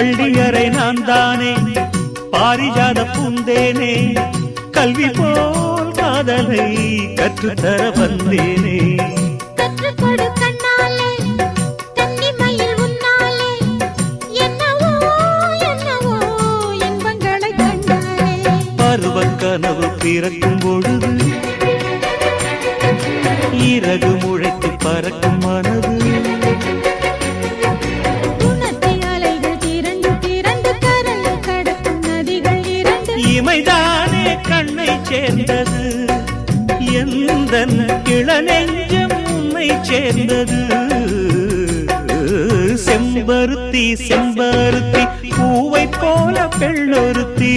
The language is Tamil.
பள்ளியறை நான் தானே பாரிஜாத பூந்தேனே கல்வி போல் காதலை கற்றுத்தர வந்தேனே கற்றுக்கொடு கண்ணாலே கன்னிமயில் உன்னாலே என்னவோ என்னவோ இன்பங்களை கண்டாலே பருவக் கனவு பிறக்கும் பொழுது இறகு முளைத்து பறக்கும் மனது இமைதானே கண்ணை சேர்ந்தது எந்தன் இளநெஞ்சம் உன்னை சேர்ந்தது செம்பருத்தி செம்பருத்தி பூவை போல பெண்ணொருத்தி